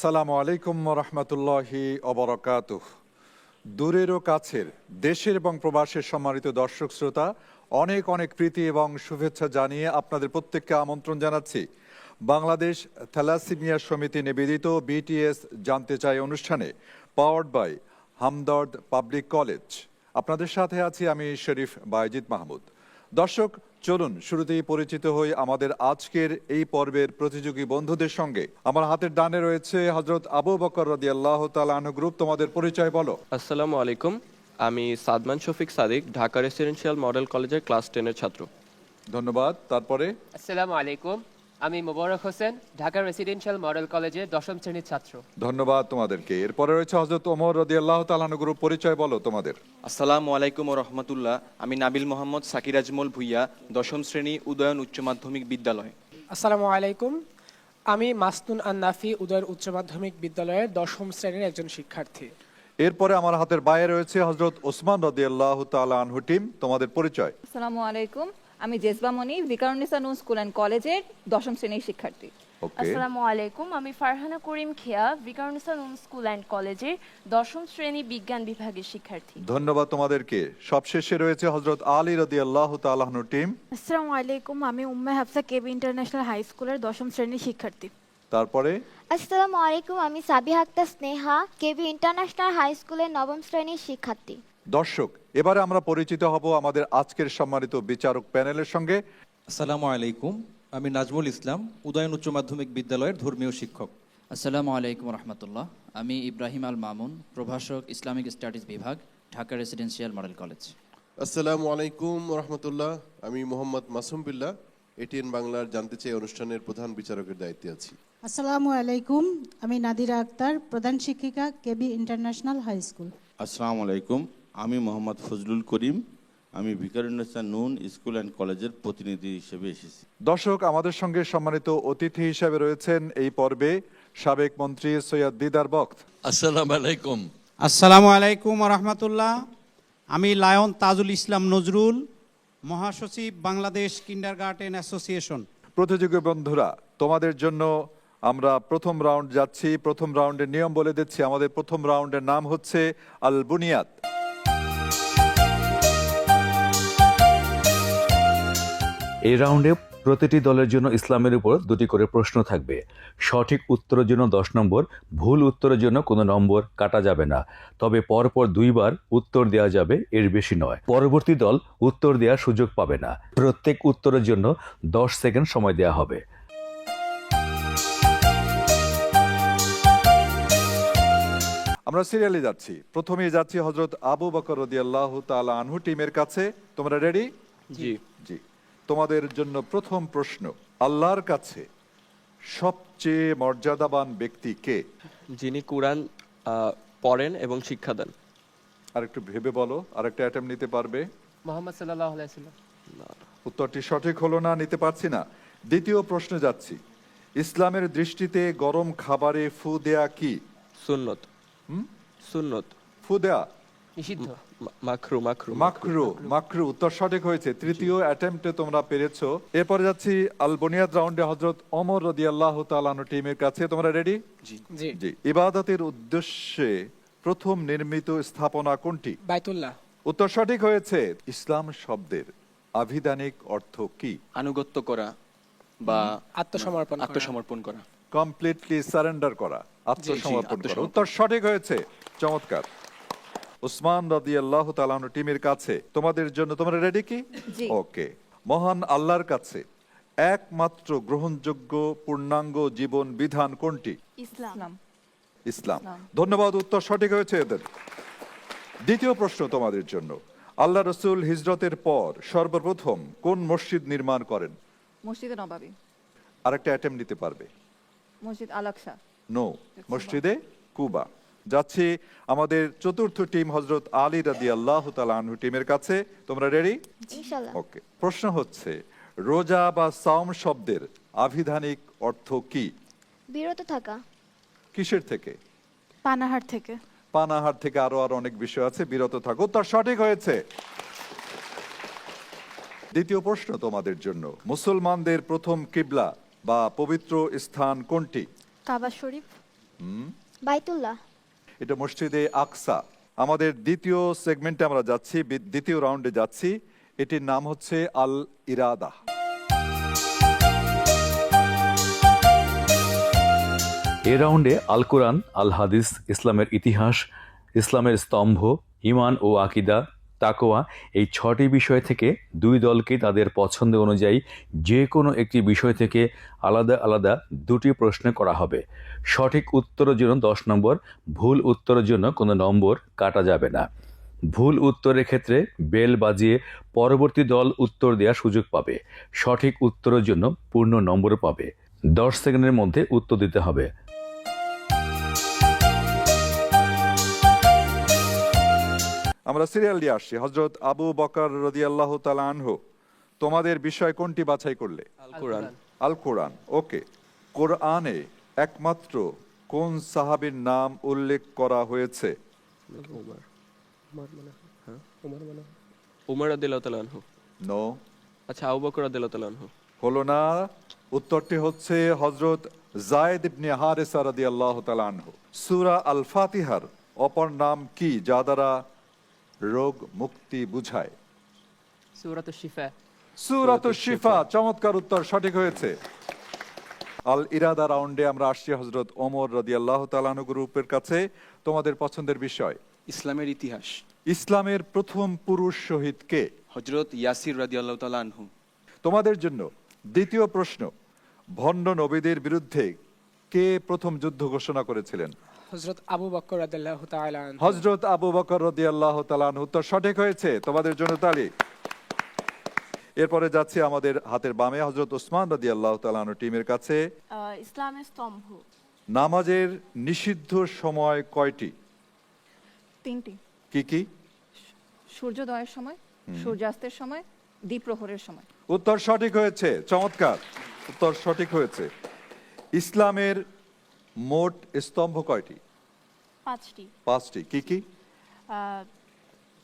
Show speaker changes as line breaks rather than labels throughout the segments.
আসসালামু আলাইকুম রহমতুল্লাহি অবরাকাতুহ। দূরের ও কাছের, দেশের এবং প্রবাসের সম্মানিত দর্শক শ্রোতা, অনেক অনেক প্রীতি এবং শুভেচ্ছা জানিয়ে আপনাদের প্রত্যেককে আমন্ত্রণ জানাচ্ছি বাংলাদেশ থ্যালাসিমিয়া সমিতি নিবেদিত বিটিএস জানতে চাই অনুষ্ঠানে, powered by Hamdard public college. আপনাদের সাথে আছি আমি শরীফ বায়েজিদ মাহমুদ। দর্শক, চলুন শুরুতেই পরিচিত হই আমাদের আজকের এই পর্বের প্রতিযোগী বন্ধুদের সঙ্গে। আমার হাতের ডানে রয়েছে হযরত আবু বকর রাদিয়াল্লাহু তাআলা আনহু গ্রুপ। তোমাদের পরিচয় বলো।
আসসালামু আলাইকুম, আমি সাদমান শফিক সাদিক, ঢাকা রেসিডেন্সিয়াল মডেল কলেজের ক্লাস 10-এর ছাত্র।
ধন্যবাদ। তারপরে
আসসালামু আলাইকুম, আমি মোবারক হোসেন, ঢাকা রেসিডেন্সিয়াল মডেল কলেজে 10ম শ্রেণীর ছাত্র।
ধন্যবাদ তোমাদেরকে। এরপরে রয়েছে হযরত ওমর রাদিয়াল্লাহু তাআলা আনহু গ্রুপ। পরিচয় বলো তোমাদের।
আসসালামু আলাইকুম ও রহমতুল্লাহ, আমি নাবিল মোহাম্মদ সাকির আজমল ভুইয়া, 10ম শ্রেণী, উদয়ন উচ্চ মাধ্যমিক বিদ্যালয়।
আসসালামু আলাইকুম, আমি মাসনুন আন-নাফি, উদয়ন উচ্চ মাধ্যমিক বিদ্যালয়ের 10ম শ্রেণীর একজন শিক্ষার্থী।
এরপরে আমার হাতের বাইরে রয়েছে হযরত ওসমান রাদিয়াল্লাহু তাআলা আনহু টিম। তোমাদের পরিচয়।
আসসালামু আলাইকুম, আমি জেসবা মনি, ভিকারুন্নিসা নূন স্কুল অ্যান্ড কলেজের 10ম শ্রেণীর শিক্ষার্থী।
ওকে,
আসসালামু আলাইকুম, আমি ফারহানা করিম খেয়া, ভিকারুন্নিসা নূন স্কুল অ্যান্ড কলেজের 10ম শ্রেণী বিজ্ঞান বিভাগের শিক্ষার্থী।
ধন্যবাদ তোমাদেরকে। সবশেষে রয়েছে হযরত আলী রাদিয়াল্লাহু তাআলা আনহু টিম।
আসসালামু আলাইকুম, আমি উম্মে হাফসা কেবি ইন্টারন্যাশনাল হাই স্কুলের 10ম শ্রেণীর শিক্ষার্থী।
তারপরে
আসসালামু আলাইকুম, আমি সাবিহা আক্তার স্নেহা, কেবি ইন্টারন্যাশনাল হাই স্কুলের 9ম শ্রেণীর শিক্ষার্থী।
দর্শক, এবারে আমরা পরিচিত হব আমাদের আজকের সম্মানিত বিচারক প্যানেলের সঙ্গে।
আসসালামু আলাইকুম, আমি নাজমুল ইসলাম, উদয়ন উচ্চ মাধ্যমিক বিদ্যালয়ের ধর্মীয় শিক্ষক।
আসসালামু আলাইকুম রহমতুল্লাহ, আমি ইব্রাহিম আল মামুন, প্রভাষক, ইসলামিক স্টাডিজ বিভাগ, ঢাকা রেসিডেন্সিয়াল মডেল কলেজ।
আসসালামু আলাইকুম রহমতুল্লাহ, আমি মোহাম্মদ মাসুম বিল্লাহ, এটিএন বাংলার জানতে চাই অনুষ্ঠানের প্রধান বিচারকের দায়িত্বে আছি।
আসসালামু আলাইকুম, আমি নাদিরা আক্তার, প্রধান শিক্ষিকা, কেবি ইন্টারন্যাশনাল হাই স্কুল।
আসসালামু আলাইকুম, আমি মোহাম্মদ ফজলুল করিম, আমি ভিকারুন্নিসা নূন স্কুল অ্যান্ড কলেজের প্রতিনিধি হিসেবে এসেছি।
দর্শক, আমাদের সঙ্গে সম্মানিত অতিথি হিসেবে রয়েছেন এই পর্বে সাবেক মন্ত্রী সৈয়দ দিদার বক্ত।
আসসালামু আলাইকুম।
আসসালামু আলাইকুম রহমতুল্লাহ, আমি লায়ন তাজুল ইসলাম নজরুল, মহাসচিব, বাংলাদেশ কিন্ডারগার্টেন অ্যাসোসিয়েশন।
প্রতিযোগী বন্ধুরা, তোমাদের জন্য আমরা প্রথম রাউন্ড যাচ্ছি। প্রথম রাউন্ডের নিয়ম বলে দিচ্ছি। আমাদের প্রথম রাউন্ডের নাম হচ্ছে আল বুনিয়াদ।
এই রাউন্ডে প্রতিটি দলের জন্য ইসলামের উপর 2টি করে প্রশ্ন থাকবে। সঠিক উত্তরের জন্য 10 নম্বর, ভুল উত্তরের জন্য কোনো নম্বর কাটা যাবে না। তবে পরপর 2বার উত্তর দেওয়া যাবে, এর বেশি নয়। পরবর্তী দল উত্তর দেওয়ার সুযোগ পাবে না। প্রত্যেক উত্তরের জন্য 10 সেকেন্ড সময় দেওয়া হবে।
আমরা সিরিয়ালে যাচ্ছি। প্রথমেই যাচ্ছি হযরত আবু বকর রাদিয়াল্লাহু তাআলা আনহু টিমের কাছে। তোমরা রেডি?
জি
জি। তোমাদের জন্য প্রথম প্রশ্ন, আল্লাহর কাছে সবচেয়ে মর্যাদাবান ব্যক্তি কে?
যিনি কুরআন পড়েন এবং শিক্ষা দেন।
আরেকটু ভেবে বলো, আরেকটা অ্যাটেম্প নিতে পারবে?
মুহাম্মদ সাল্লাল্লাহু আলাইহি ওয়াসাল্লাম।
উত্তরটি সঠিক হলো না, নিতে পারছি না। দ্বিতীয় প্রশ্নে যাচ্ছি। ইসলামের দৃষ্টিতে গরম খাবারে ফু দেয়া কি?
সুন্নত। সুন্নত।
ফু দেয়া
নিষিদ্ধ।
মাকরু। মাকরু।
মাকরু। মাকরু উত্তর সঠিক হয়েছে। তৃতীয় অ্যাটেম্পটে তোমরা পেরেছো। এরপরে যাচ্ছি আল বুনিয়াদ রাউন্ডে হযরত ওমর রাদিয়াল্লাহু তাআলা আনহু টিমের কাছে। তোমরা রেডি?
জি।
জি। ইবাদতের উদ্দেশ্যে প্রথম নির্মিত স্থাপনা কোনটি?
বাইতুল্লাহ।
উত্তর সঠিক হয়েছে। ইসলাম শব্দের আভিধানিক অর্থ কি?
আনুগত্য করা বা
আত্মসমর্পণ
করা।
কমপ্লিটলি সারেন্ডার করা, আত্মসমর্পণ করা।
আত্মসমর্পণ।
উত্তর সঠিক হয়েছে। চমৎকার। উসমান রাদিয়াল্লাহু তাআলা আনহু টিমের কাছে। তোমাদের জন্য, তোমরা রেডি কি?
জি।
ওকে। মহান আল্লাহর কাছে একমাত্র গ্রহণযোগ্য পূর্ণাঙ্গ জীবন বিধান কোনটি?
ইসলাম।
ইসলাম। ধন্যবাদ, উত্তর সঠিক হয়েছে এদের। দ্বিতীয় প্রশ্ন তোমাদের জন্য। আল্লাহ রাসূল হিজরতের পর সর্বপ্রথম কোন মসজিদ নির্মাণ করেন?
মসজিদে নবাবী।
আরেকটা অ্যাটেম্প নিতে পারবে?
মসজিদ আল আকসা।
নো, মসজিদে কুবা। যাচ্ছি আমাদের চতুর্থ টিম হযরত আলী রাদিয়াল্লাহু তাআলা আনহু টিমের কাছে। তোমরা রেডি?
ইনশাআল্লাহ।
ওকে। প্রশ্ন হচ্ছে, রোজা বা সাওম শব্দের আভিধানিক অর্থ কি?
বিরত থাকা।
কিসের থেকে?
পানাহার থেকে।
পানাহার থেকে। আরো অনেক বিষয় আছে, বিরত থাকো। উত্তর সঠিক হয়েছে। দ্বিতীয় প্রশ্ন তোমাদের জন্য। মুসলমানদের প্রথম কিবলা বা পবিত্র স্থান কোনটি?
কাবা শরীফ।
বাইতুল্লাহ।
এটা মসজিদে আকসা। আমাদের দ্বিতীয় সেগমেন্টে আমরা যাচ্ছি, দ্বিতীয় রাউন্ডে যাচ্ছি। এটির নাম হচ্ছে আল ইরাদা।
এ রাউন্ডে আল কোরআন, আল হাদিস, ইসলামের ইতিহাস, ইসলামের স্তম্ভ, ঈমান ও আকীদা, তাকওয়া এই 6টি বিষয় থেকে 2 দলকে তাদের পছন্দ অনুযায়ী যে কোনো একটি বিষয় থেকে আলাদা আলাদা 2টি প্রশ্ন করা হবে। সঠিক উত্তরের জন্য 10 নম্বর, ভুল উত্তরের জন্য কোনো নম্বর কাটা যাবে না। ভুল উত্তরের ক্ষেত্রে বেল বাজিয়ে পরবর্তী দল উত্তর দেওয়ার সুযোগ পাবে। সঠিক উত্তরের জন্য পূর্ণ নম্বর পাবে। 10 সেকেন্ডের মধ্যে উত্তর দিতে হবে।
আমরা সিরিয়াল দিয়ে আসছি। হযরত আবু বকর রাদিয়াল্লাহু তাআলা আনহু, তোমাদের বিষয় কোনটি বাছাই করলে?
আল কোরআন।
আল কোরআন। ওকে। কোরআনে একমাত্র কোন সাহাবীর নাম উল্লেখ করা হয়েছে?
উমর রাদিয়াল্লাহু তাআলা আনহু।
নো।
আচ্ছা, আবু বকর রাদিয়াল্লাহু তাআলা আনহু।
হলো না। উত্তরটি হচ্ছে হযরত যায়েদ ইবনে হারেসা রাদিয়াল্লাহু তাআলা আনহু। সূরা আল ফাতিহার অপর নাম কি যা দ্বারা রোগ মুক্তি বুঝায়?
সূরাতুশ শিফা।
সূরাতুশ শিফা। চমৎকার উত্তর, সঠিক হয়েছে। আল ইরাদা রাউন্ডে আমরা আসছি হযরত ওমর রাদিয়াল্লাহু তাআলা আনহু গ্রুপের কাছে। তোমাদের পছন্দের বিষয়?
ইসলামের ইতিহাস।
ইসলামের প্রথম পুরুষ শহীদ কে?
হযরত ইয়াসির রাদিয়াল্লাহু তাআলা আনহু।
তোমাদের জন্য দ্বিতীয় প্রশ্ন, ভণ্ড নবীদের বিরুদ্ধে কে প্রথম যুদ্ধ ঘোষণা করেছিলেন?
হযরত আবু বকর রাদিয়াল্লাহু তাআলা আনহু।
হযরত আবু বকর রাদিয়াল্লাহু তাআলা আনহু। উত্তর সঠিক হয়েছে, তোমাদের জন্য তালি। এরপরে যাচ্ছি আমাদের হাতের বামে হযরত ওসমান রাদিয়াল্লাহু তাআলা আনহু টিমের কাছে।
ইসলামের স্তম্ভ।
নামাজের নিষিদ্ধ সময় কয়টি?
3টি।
কি কি?
সূর্যোদয়ের সময়, সূর্যাস্তের সময়, দ্বিপ্রহরের সময়।
উত্তর সঠিক হয়েছে, চমৎকার। উত্তর সঠিক হয়েছে। ইসলামের মোট স্তম্ভ কয়টি?
5টি।
5টি। কি কি?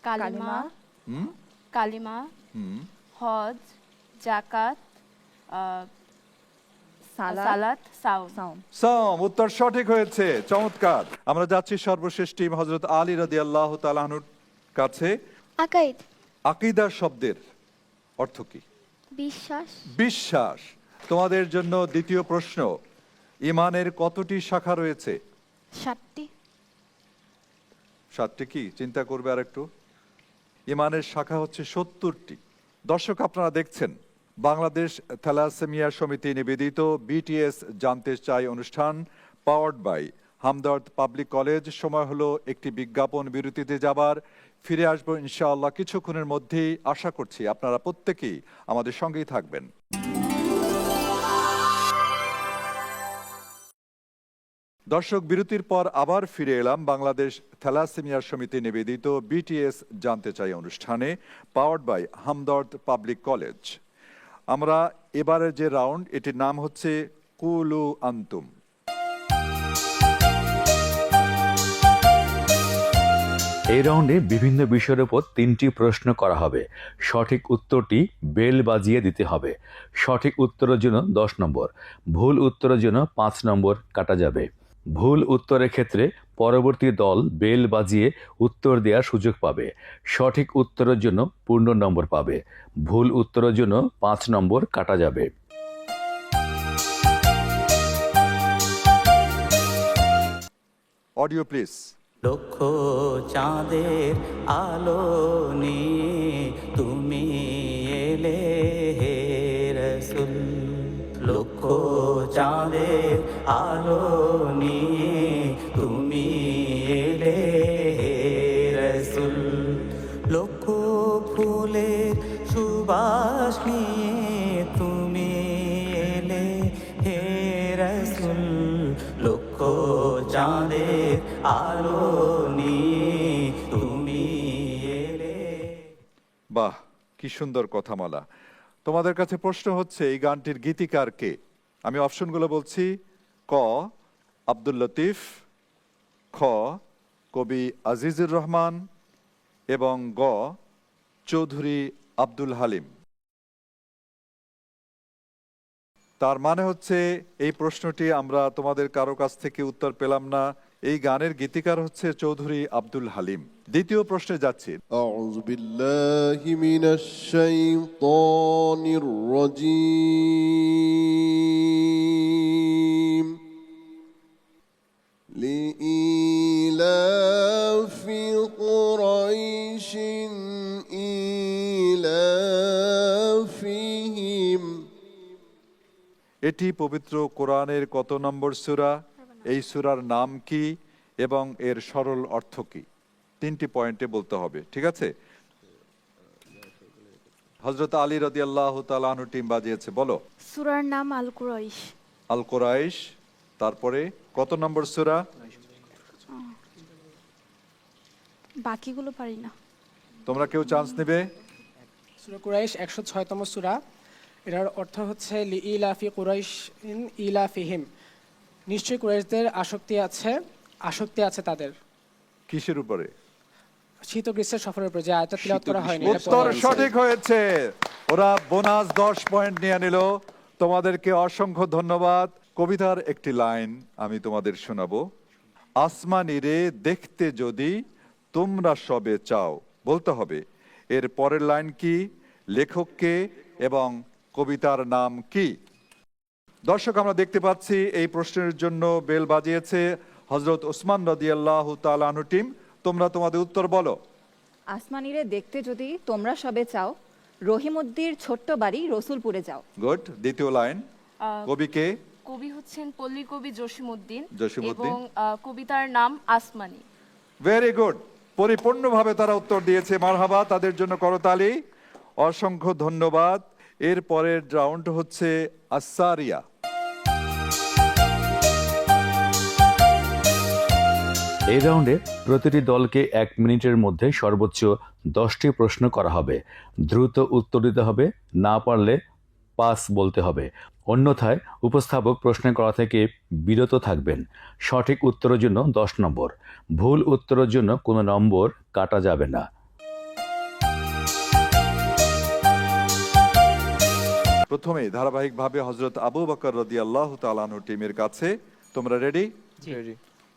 কালিমা, কালিমা,
হুম,
হজ, যাকাত, সালাত, সাওম।
সাওম। উত্তর সঠিক হয়েছে, চমৎকার। আমরা যাচ্ছি সর্বশেষ টিম হযরত আলী রাদিয়াল্লাহু তাআলা আনহুর কাছে।
আকাইদ।
আকীদা শব্দের অর্থ কি?
বিশ্বাস।
বিশ্বাস। তোমাদের জন্য দ্বিতীয় প্রশ্ন, ঈমানের কতটি শাখা রয়েছে?
7টি।
7টি কি? চিন্তা করবে আর একটু। ঈমানের শাখা হচ্ছে 70টি। দর্শক, আপনারা দেখছেন বাংলাদেশ থ্যালাসেমিয়া সমিতি নিবেদিত বিটিএস জানতে চাই অনুষ্ঠান, powered by Hamdard public college. সময় হলো একটি বিজ্ঞাপন বিরতিতে যাবার। ফিরে আসবো ইনশাআল্লাহ কিছুক্ষণের মধ্যেই। আশা করছি আপনারা প্রত্যেকেই আমাদের সঙ্গেই থাকবেন। দর্শক, বিরতির পর আবার ফিরে এলাম বাংলাদেশ থ্যালাসেমিয়া সমিতি নিবেদিত বিটিএস জানতে চাই অনুষ্ঠানে, powered by Hamdard public college. আমরা এবারের যে রাউন্ড, এটির নাম হচ্ছে কুলু আন্তুম।
এই রাউন্ডে বিভিন্ন বিষয়ের উপর 3টি প্রশ্ন করা হবে। সঠিক উত্তরটি বেল বাজিয়ে দিতে হবে। সঠিক উত্তরের জন্য 10 নম্বর, ভুল উত্তরের জন্য 5 নম্বর কাটা যাবে। ভুল উত্তরের ক্ষেত্রে পরবর্তী দল বেল বাজিয়ে উত্তর দেওয়ার সুযোগ পাবে। সঠিক উত্তরের জন্য পূর্ণ নম্বর পাবে। ভুল উত্তরের জন্য 5 নম্বর কাটা যাবে।
Audio please.
লক্ষ চাঁদের আলো নিয়ে তুমি এলে হে রাসূল। লক্ষ চাঁদের আলো নিয়ে তুমি এলে হে রাসূল। লক্ষ ফুলের সুবাস নিয়ে তুমি এলে হে রাসূল। লক্ষ চাঁদের আলো নিয়ে তুমি এলে।
বাহ, কি সুন্দর কথামালা। তোমাদের কাছে প্রশ্ন হচ্ছে, এই গানটির গীতিকার কে? আমি অপশনগুলো বলছি। ক আব্দুল লতিফ, খ কবি আজিজুর রহমান এবং গ চৌধুরী আব্দুল হালিম। তার মানে হচ্ছে এই প্রশ্নটি আমরা তোমাদের কারো কাছ থেকে উত্তর পেলাম না। এই গানের গীতিকার হচ্ছে চৌধুরী আব্দুল হালিম। দ্বিতীয় প্রশ্নে যাচ্ছি।
أعوذ بالله من الشيطان الرجيم لإيلاف قريش إيلافهم।
এটি পবিত্র কোরআনের কত নম্বর সূরা? এই সূরার নাম কি এবং এর সরল অর্থ কি? 3টি পয়েন্টে বলতে হবে, ঠিক আছে? হযরত আলী রাদিয়াল্লাহু তাআলা আনহু টিম বাজিয়েছে, বলো।
সূরার নাম আল কুরাইশ।
আল কুরাইশ। তারপরে কত নম্বর সূরা?
বাকিগুলো পারি না।
তোমরা কেউ চান্স নেবে?
সূরা কুরাইশ 106তম সূরা। এটার অর্থ হচ্ছে লিইলাফি কুরাইশ ইন ইলাফিহিম। নিশ্চয়ই কুরাইশদের আসক্তি আছে তাদের।
কিসের উপরে?
শীত ও গ্রীষ্মের সফরের উপরে, যে আয়াতটা তিলাওয়াত করা হয়নি।
উত্তর সঠিক হয়েছে। ওরা বোনাস 10 পয়েন্ট নিয়ে নিল। তোমাদেরকে অসংখ্য ধন্যবাদ। কবিতার একটি লাইন আমি তোমাদের শোনাবো। আসমানিরে দেখতে যদি তোমরা সবে চাও, বলতে হবে এর পরের লাইন কি, লেখককে এবং কবিতার নাম কি। দর্শক, আমরা দেখতে পাচ্ছি এই প্রশ্নের জন্য বেল বাজিয়েছে হযরত ওসমান রাদিয়াল্লাহু তাআলা আনহু টিম। তোমরা তোমাদের উত্তর বলো।
আসমানিরে দেখতে যদি তোমরা সবে চাও, রহিমউদ্দির ছোট্ট বাড়ি রসুলপুরে যাও।
গুড। দ্বিতীয় লাইন, কবিকে?
কবি হচ্ছেন পল্লী কবি জসিমউদ্দিন
জসিমউদ্দিন।
এবং কবিতার নাম আসমানি।
Very good. পরিপূর্ণভাবে তারা উত্তর দিয়েছে। মারহাবা, তাদের জন্য করতালি। অসংখ্য ধন্যবাদ। এর পরের রাউন্ড হচ্ছে আসারিয়া।
এই রাউন্ডে প্রতিটি দলকে 1 মিনিটের মধ্যে সর্বোচ্চ 10টি প্রশ্ন করা হবে। দ্রুত উত্তর দিতে হবে, না পারলে পাস বলতে হবে। অন্যথায় উপস্থাপক প্রশ্ন করা থেকে বিরত থাকবেন। সঠিক উত্তরের জন্য 10 নম্বর, ভুল উত্তরের জন্য কোনো নম্বর কাটা যাবে না।
প্রথমে ধারাবাহিকভাবে হযরত আবু বকর রাদিয়াল্লাহু তাআলা আনহু টিমের কাছে। তোমরা রেডি?
রেডি।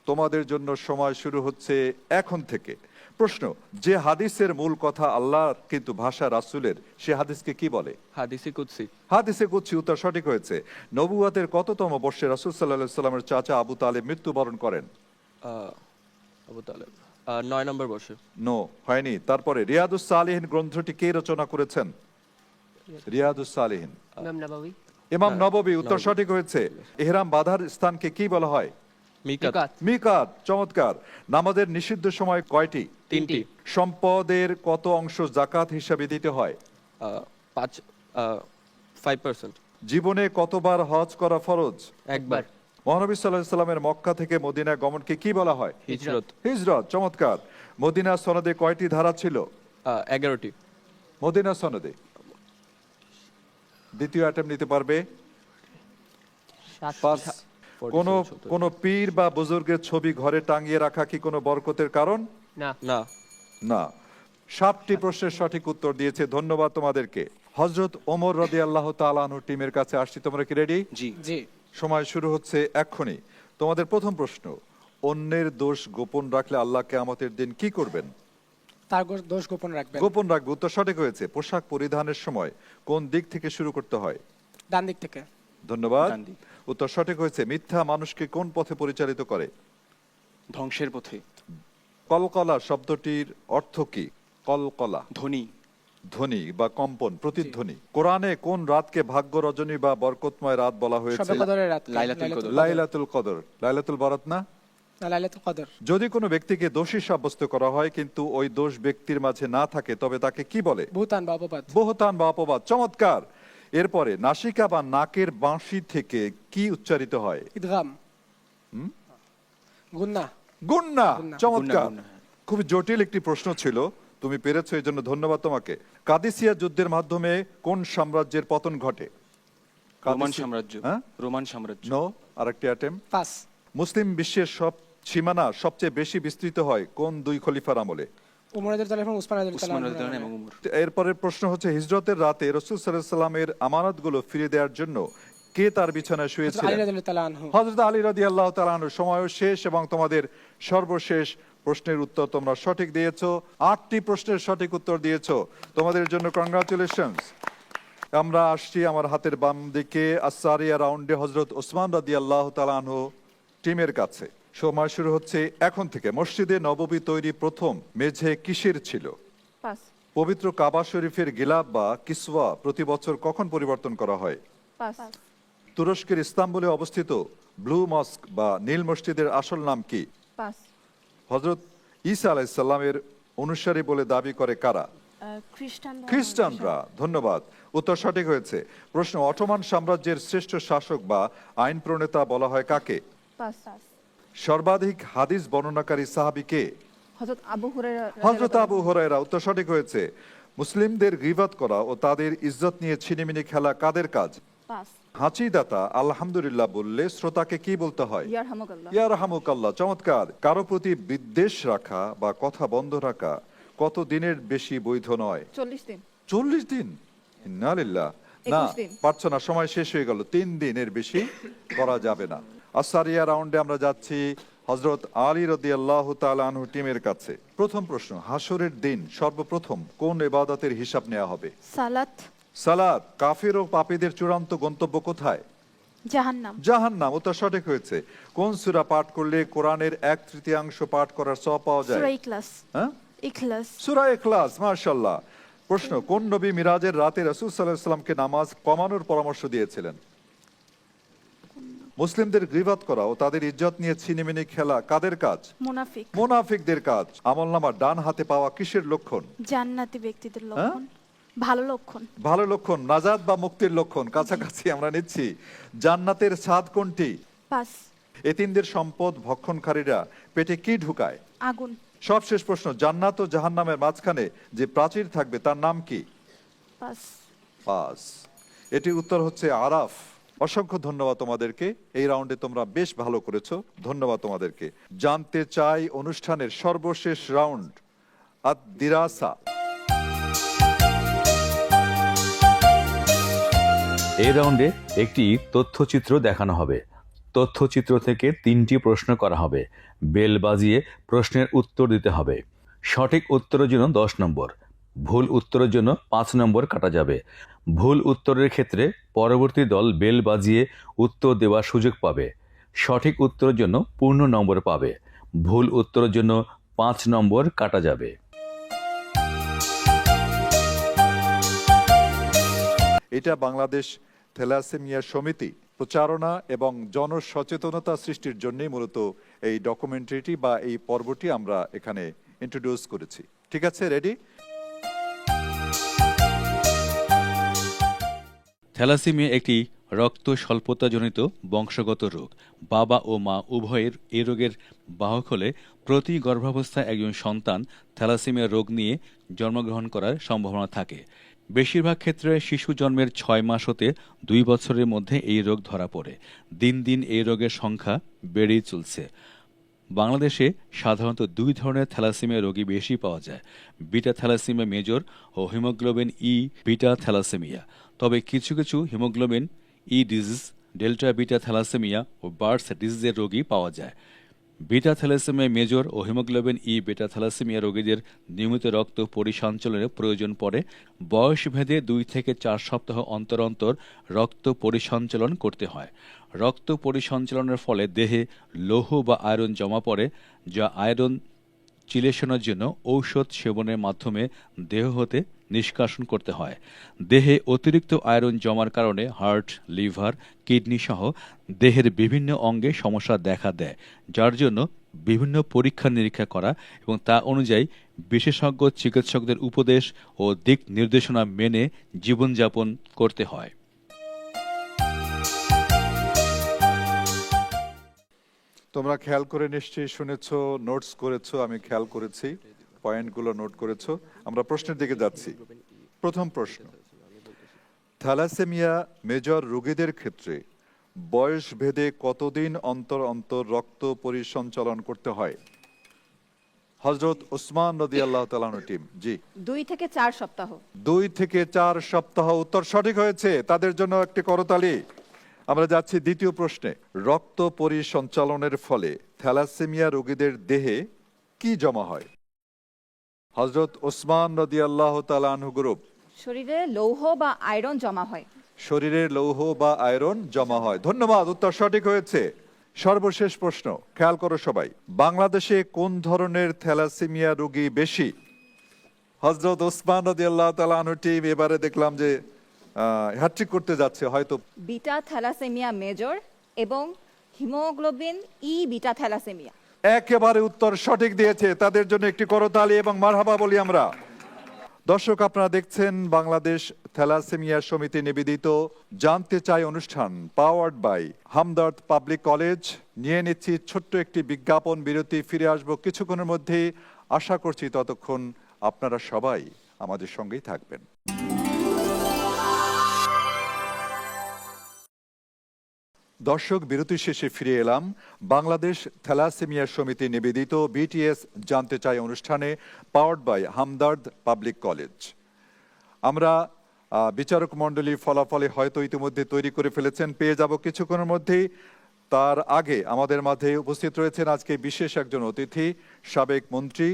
তোমাদের জন্য সময় শুরু হচ্ছে এখন থেকে। প্রশ্ন, যে হাদিসের মূল কথা আল্লাহর কিন্তু ভাষা রাসূলের, সে হাদিসকে কি বলে?
হাদিসে কুদসি।
হাদিসে কুদসি। উত্তর সঠিক হয়েছে। নবুয়তের কততম বর্ষে রাসূল সাল্লাল্লাহু আলাইহি সাল্লামের চাচা আবু তালেব মৃত্যুবরণ করেন?
আবু তালেব 9 নম্বর বর্ষে।
নো, হয়নি। তারপরে রিয়াদুস সালিহিন গ্রন্থটি কে রচনা করেছেন? রিয়াদুস সালিহিন
ইমাম নববী।
ইমাম নববী। উত্তর সঠিক হয়েছে। ইহরাম বাঁধার স্থানকে কি বলা হয়?
মিকাত।
মিকাত। চমৎকার। নামাজের নিষিদ্ধ সময় কয়টি?
3টি।
সম্পদের কত অংশ যাকাত হিসাবে দিতে হয়?
5%।
জীবনে কতবার হজ করা ফরজ?
একবার।
মহানবী সাল্লাল্লাহু আলাইহি সাল্লামের মক্কা থেকে মদিনা গমনকে কি বলা হয়?
হিজরত।
হিজরত। চমৎকার। মদিনা সনদে কয়টি ধারা ছিল?
11টি।
মদিনা সনদে। দ্বিতীয় অ্যাটেম্প নিতে পারবে? কোন পীর বা বুজুর্গের ছবি ঘরে টাঙিয়ে রাখা কি কোনো বরকতের কারণ?
না।
না।
না। 7টি প্রশ্নের সঠিক উত্তর দিয়েছে। ধন্যবাদ তোমাদেরকে। হযরত ওমর রাদিয়াল্লাহু তাআলা আনহু টিমের কাছে আসছি। তোমরা কি রেডি?
জি।
জি।
সময় শুরু হচ্ছে এক্ষুনি। তোমাদের প্রথম প্রশ্ন, অন্যের দোষ গোপন রাখলে আল্লাহ কিয়ামতের দিন কি করবেন?
তার দোষ গোপন রাখবেন।
গোপন রাখবে। উত্তর সঠিক হয়েছে। পোশাক পরিধানের সময় কোন দিক থেকে শুরু করতে হয়?
ডান দিক থেকে।
ধন্যবাদ।
ডান দিক।
উত্তর সঠিক হয়েছে। মিথ্যা মানুষকে কোন পথে পরিচালিত করে?
ধ্বংসের পথে।
কলকলা শব্দটির অর্থ কি? কলকলা
ধ্বনি।
ধ্বনি বা কম্পন, প্রতিধ্বনি। কোরআনে কোন রাতকে ভাগ্য রজনী বা বরকতময় রাত বলা হয়েছে?
শবে কদরের রাত।
লাইলাতুল কদর।
লাইলাতুল কদর। লাইলাতুল বারাত না?
লাইলাতুল কদর।
যদি কোনো ব্যক্তিকে দোষী সাব্যস্ত করা হয় কিন্তু ওই দোষ ব্যক্তির মাঝে না থাকে, তবে তাকে কি বলে?
বুহতান বা অপবাদ।
বুহতান বা অপবাদ। চমৎকার। এরপরে নাসিকা বা নাকের বাঁশি থেকে কি উচ্চারিত হয়?
ইদগাম। গুন্না।
গুন্না। চমৎকার।
গুন্না।
খুব জটিল একটি প্রশ্ন ছিল, তুমি পেরেছো, এই জন্য ধন্যবাদ তোমাকে। কাদিসিয়া যুদ্ধের মাধ্যমে কোন সাম্রাজ্যের পতন ঘটে?
রোমান সাম্রাজ্য।
হ্যাঁ?
রোমান সাম্রাজ্য।
নো। আরেকটি অ্যাটেম্প।
পাস।
মুসলিম বিশ্বের সব সীমানা সবচেয়ে বেশি বিস্তৃত হয় কোন দুই খলিফার আমলে?
উমর রাদিয়াল্লাহু আনহু এবং উসমান
উসমান
রাদিয়াল্লাহু
রাদিয়াল্লাহু
আনহু।
এবং উমর।
এরপরের প্রশ্ন হচ্ছে, হিজরতের রাতে রাসূল সাল্লাল্লাহু আলাইহি সাল্লামের আমানতগুলো ফিরিয়ে দেওয়ার জন্য কে তার বিছানায়
আলী
শুয়েছিলেন?
রাদিয়াল্লাহু তাআলা আনহু।
হযরত আলী রাদিয়াল্লাহু তাআলা আনহু। সময়ও শেষ এবং তোমাদের সর্বশেষ প্রশ্নের উত্তর তোমরা সঠিক দিয়েছো। 8টি প্রশ্নের সঠিক উত্তর দিয়েছো, তোমাদের জন্য কংগ্রাচুলেশনস। আমরা আসছি আমার হাতের বাম দিকে আসারিয়া রাউন্ডে হযরত ওসমান রাদিয়াল্লাহু তাআলা আনহু টিমের কাছে। সময় শুরু হচ্ছে এখন থেকে। মসজিদে নববী তৈরি প্রথম মেঝে কিসের ছিল?
পাস।
পবিত্র কাবা শরীফের গিলাফ বা কিসওয়া প্রতি বছর কখন পরিবর্তন করা হয়?
পাস।
তুরস্কের ইস্তাম্বুলে অবস্থিত ব্লু মস্ক বা নীল মসজিদের আসল নাম কি?
পাস।
হযরত ঈসা আলাইহিস সালামের অনুসারী বলে দাবি করে কারা? খ্রিস্টানরা। ধন্যবাদ, উত্তর সঠিক হয়েছে। প্রশ্ন, অটোমান সাম্রাজ্যের শ্রেষ্ঠ শাসক বা আইন প্রণেতা বলা হয় কাকে?
পাস।
সর্বাধিক হাদিস বর্ণনাকারী সাহাবী কে?
হযরত আবু হুরায়রা।
হযরত আবু হুরায়রা। উত্তর সঠিক হয়েছে। মুসলিমদের গীবত করা ও তাদের ইজ্জত নিয়ে ছিনিমিনি খেলা কাদের কাজ?
পাস।
হাঁচিদাতা আলহামদুলিল্লাহ বললে শ্রোতাকে কি বলতে হয়?
ইয়ারহামুকাল্লাহ।
ইয়ারহামুকাল্লাহ। চমৎকার। কারো প্রতি বিদ্বেষ রাখা বা কথা বন্ধ রাখা কত দিনের বেশি বৈধ নয়?
40 দিন।
40 দিন? ইন্না লিল্লাহ। না,
21 দিন।
পারছো না, সময় শেষ হয়ে গেল। 3 দিনের বেশি করা যাবে না। আসারিয়া রাউন্ডে আমরা যাচ্ছি হযরত আলী রাদিয়াল্লাহু তাআলা আনহু টিমের কাছে। প্রথম প্রশ্ন, হাসরের দিন সর্বপ্রথম কোন ইবাদতের হিসাব নেওয়া হবে?
সালাত।
সালাত। কাফির ও পাপীদের চূড়ান্ত গন্তব্য কোথায়?
জাহান্নাম।
জাহান্নাম। উত্তর সঠিক হয়েছে। কোন সূরা পাঠ করলে কোরআনের 1/3 পাঠ করার সওয়াব পাওয়া যায়?
সূরা ইখলাস।
হ্যাঁ,
ইখলাস।
সূরা ইখলাস। মাশাআল্লাহ। প্রশ্ন, কোন নবী মিরাজের রাতে রাসূল সাল্লাল্লাহু আলাইহি ওয়াসাল্লামকে নামাজ কমানোর পরামর্শ দিয়েছিলেন? মুসলিমদের গীবত করা ও তাদের ইজ্জত নিয়ে ছিনিমিনি খেলা কাদের কাজ?
মুনাফিক।
মুনাফিকদের কাজ। আমলনামা ডান হাতে পাওয়া কিসের লক্ষণ?
জান্নাতি ব্যক্তিদের লক্ষণ। ভালো লক্ষণ।
ভালো লক্ষণ। নাজাত বা মুক্তির লক্ষণ। কাছাকাছি আমরা নিচ্ছি। জান্নাতের স্বাদ কোনটি?
পাস।
এতিমদের সম্পদ ভক্ষণকারীরা পেটে কি ঢুকায়?
আগুন।
সবশেষ প্রশ্ন, জান্নাত ও জাহান্নামের মাঝখানে যে প্রাচীর থাকবে তার নাম কি?
পাস।
পাস। এটির উত্তর হচ্ছে আরাফ। অসংখ্য ধন্যবাদ তোমাদেরকে। এই রাউন্ডে তোমরা বেশ ভালো করেছো, ধন্যবাদ তোমাদেরকে। জানতে চাই অনুষ্ঠানের সর্বশেষ রাউন্ড আদ-দিরাসা।
এই রাউন্ডে একটি তথ্যচিত্র দেখানো হবে। তথ্যচিত্র থেকে 3টি প্রশ্ন করা হবে। বেল বাজিয়ে প্রশ্নের উত্তর দিতে হবে। সঠিক উত্তরের জন্য 10 নম্বর, ভুল উত্তরের জন্য 5 নম্বর কাটা যাবে। ভুল উত্তরের ক্ষেত্রে পরবর্তী দল বেল বাজিয়ে উত্তর দেওয়ার সুযোগ পাবে। সঠিক উত্তরের জন্য পূর্ণ নম্বর পাবে। ভুল উত্তরের জন্য 5 নম্বর কাটা যাবে।
এটা বাংলাদেশ থ্যালাসেমিয়া সমিতি প্রচারণা এবং জনসচেতনতা সৃষ্টির জন্যই মূলত এই ডকুমেন্টারিটি বা এই পর্বটি আমরা এখানে ইন্ট্রোডিউস করেছি। ঠিক আছে, রেডি?
থ্যালাসেমিয়া একটি রক্ত স্বল্পতাজনিত বংশগত রোগ। বাবা ও মা উভয়ের এই রোগের বাহক হলে প্রতি গর্ভাবস্থায় একজন সন্তান থ্যালাসেমিয়া রোগ নিয়ে জন্মগ্রহণ করার সম্ভাবনা থাকে। বেশিরভাগ ক্ষেত্রে শিশু জন্মের 6 মাস হতে 2 বছরের মধ্যে এই রোগ ধরা পড়ে। দিন দিন এই রোগের সংখ্যা বেড়েই চলছে। বাংলাদেশে সাধারণত 2 ধরনের থ্যালাসেমিয়া রোগী বেশি পাওয়া যায়: বিটা থ্যালাসেমিয়া মেজর ও হিমোগ্লোবিন ই বিটা থ্যালাসেমিয়া। তবে কিছু কিছু haemoglobin E disease, delta beta thalassaemia ও বার্ডস ডিজিজের রোগী পাওয়া যায়। বিটা থ্যালাসেমিয়া মেজর ও হিমোগ্লোবিন ই বিটা থ্যালাসেমিয়া রোগীদের নিয়মিত রক্ত পরিসঞ্চালনের প্রয়োজন পড়ে। বয়স ভেদে 2 থেকে 4 সপ্তাহ অন্তর অন্তর রক্ত পরিসঞ্চালন করতে হয়। রক্ত পরিসঞ্চালনের ফলে দেহে লৌহ বা আয়রন জমা পড়ে, যা আয়রন চিলেশনের জন্য ঔষধ সেবনের মাধ্যমে দেহ হতে নিষ্কাশন করতে হয়। দেহে অতিরিক্ত আয়রন জমার কারণে হার্ট, লিভার, কিডনি সহ দেহের বিভিন্ন অঙ্গে সমস্যা দেখা দেয়, যার জন্য বিভিন্ন পরীক্ষা নিরীক্ষা করা এবং তা অনুযায়ী বিশেষজ্ঞ চিকিৎসকদের উপদেশ ও দিক নির্দেশনা মেনে জীবনযাপন করতে হয়।
তোমরা খেয়াল করে নিশ্চয়ই শুনেছো, নোটস করেছো, আমি খেয়াল করেছি, পয়েন্টগুলো নোট করেছো। আমরা প্রশ্নের দিকে যাচ্ছি। প্রথম প্রশ্ন, থ্যালাসেমিয়া মেজর রোগীদের ক্ষেত্রে বয়স ভেদে কতদিন অন্তর অন্তর রক্ত পরিসঞ্চালন করতে হয়? হযরত ওসমান রাদিয়াল্লাহু তাআলা আনহু টিম। জি।
2 থেকে 4 সপ্তাহ।
2 থেকে 4 সপ্তাহ। উত্তর সঠিক হয়েছে। তাদের জন্য একটি করতালি। আমরা যাচ্ছি দ্বিতীয় প্রশ্নে। রক্ত পরিসঞ্চালনের ফলে থ্যালাসেমিয়া রোগীদের দেহে কি জমা হয়? হযরত ওসমান রাদিয়াল্লাহু তাআলা আনহু গ্রুপ।
শরীরে লৌহ বা আয়রন জমা হয়।
শরীরের লৌহ বা আয়রন জমা হয়। ধন্যবাদ, উত্তর সঠিক হয়েছে। সর্বশেষ প্রশ্ন, খেয়াল করো সবাই। বাংলাদেশে কোন ধরনের থ্যালাসেমিয়া রোগী বেশি? হযরত ওসমান রাদিয়াল্লাহু তাআলা আনহু টিম এবারে দেখলাম যে হ্যাট্রিক করতে যাচ্ছে হয়তো।
বিটা থ্যালাসেমিয়া মেজর এবং হিমোগ্লোবিন ই বিটা থ্যালাসেমিয়া।
একেবারে উত্তর সঠিক দিয়েছে, তাদের জন্য একটি করতালি এবং মারহাবা বলি আমরা। দর্শক, আপনারা দেখছেন বাংলাদেশ থ্যালাসেমিয়া সমিতি নিবেদিত জানতে চাই অনুষ্ঠান, powered by Hamdard public college. নিয়ে নিচ্ছি ছোট্ট একটি বিজ্ঞাপন বিরতি, ফিরে আসবো কিছুক্ষণের মধ্যেই। আশা করছি ততক্ষণ আপনারা সবাই আমাদের সঙ্গেই থাকবেন। দর্শক, বিরতি শেষে ফিরে এলাম বাংলাদেশ থ্যালাসেমিয়া সমিতি নিবেদিত বিটিএস জানতে চাই অনুষ্ঠানে, powered by Hamdard public college. আমরা বিচারক মণ্ডলীর ফলাফলে হয়তো ইতিমধ্যে তৈরি করে ফেলেছেন, পেয়ে যাব কিছুক্ষণের মধ্যেই। তার আগে আমাদের মাঝে উপস্থিত রয়েছেন আজকে বিশেষ একজন অতিথি, সাবেক মন্ত্রী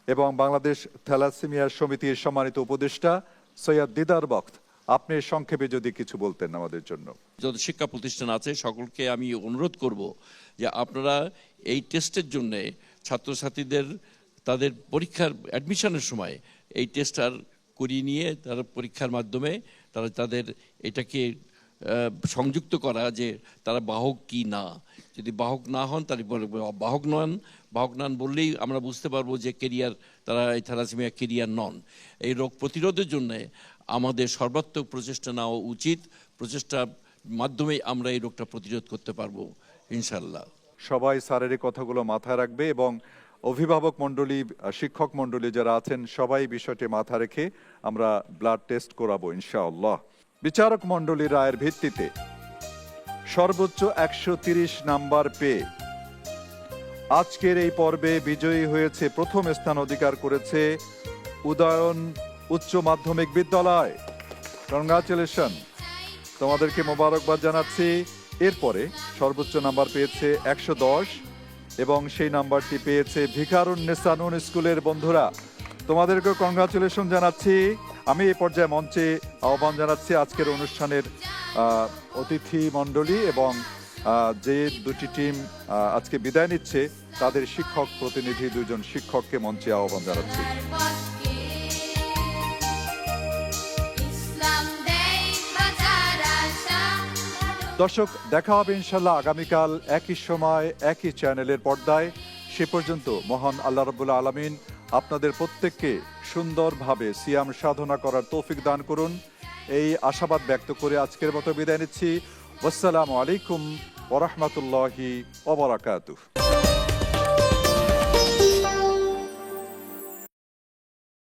এবং বাংলাদেশ থ্যালাসেমিয়া সমিতির সম্মানিত উপদেষ্টা সৈয়দ দিদার বখত। আপনি সংক্ষেপে যদি কিছু বলতেন আমাদের জন্য।
যত শিক্ষা প্রতিষ্ঠান আছে সকলকে আমি অনুরোধ করব যে আপনারা এই টেস্টের জন্য ছাত্রছাত্রীদের তাদের পরীক্ষার অ্যাডমিশনের সময় এই টেস্টটা করিয়ে নিয়ে তারা পরীক্ষার মাধ্যমে তারা তাদের এটাকে সংযুক্ত করা যে তারা বাহক কি না। যদি বাহক না হন তাহলে বাহক নন বললেই আমরা বুঝতে পারবো যে কেরিয়ার, তারা এই থ্যালাসেমিয়া কেরিয়ার নন। এই রোগ প্রতিরোধের জন্য আমাদের সর্বাত্মক প্রচেষ্টা নেওয়া উচিত। প্রচেষ্টার মাধ্যমে আমরা এই রোগটা প্রতিরোধ করতে পারবো ইনশাল্লাহ।
সবাই স্যারের এই কথাগুলো মাথায় রাখবে এবং অভিভাবক মণ্ডলী, শিক্ষক মণ্ডলী যারা আছেন সবাই বিষয়টি মাথায় রেখে আমরা ব্লাড টেস্ট করাবো ইনশাআল্লাহ। বিচারক মণ্ডলীর রায়ের ভিত্তিতে সর্বোচ্চ 130 নাম্বার পেয়ে আজকের এই পর্বে বিজয়ী হয়েছে, প্রথম স্থান অধিকার করেছে উদয়ন উচ্চ মাধ্যমিক বিদ্যালয়। কংগ্রাচুলেশন, তোমাদেরকে মোবারকবাদ জানাচ্ছি। এরপরে সর্বোচ্চ নাম্বার পেয়েছে 110 এবং সেই নাম্বারটি পেয়েছে ভিকারুন্নেসা নুন স্কুলের বন্ধুরা। তোমাদেরকে কংগ্রাচুলেশন জানাচ্ছি। আমি এই পর্যায়ে মঞ্চে আহ্বান জানাচ্ছি আজকের অনুষ্ঠানের অতিথি মণ্ডলী এবং যে দুটি টিম আজকে বিদায় নিচ্ছে তাদের শিক্ষক প্রতিনিধি, দুজন শিক্ষককে মঞ্চে আহ্বান জানাচ্ছি। দর্শক, দেখা হবে ইনশাল্লাহ আগামীকাল একই সময় একই চ্যানেলের পর্দায়। সে পর্যন্ত মহান আল্লাহ রাব্বুল আলামিন আপনাদের প্রত্যেককে সুন্দরভাবে সিয়াম সাধনা করার তৌফিক দান করুন, এই আশাবাদ ব্যক্ত করে আজকের মতো বিদায় নিচ্ছি। আসসালামু আলাইকুম ওয়া রাহমাতুল্লাহি ওয়া বারাকাতুহু।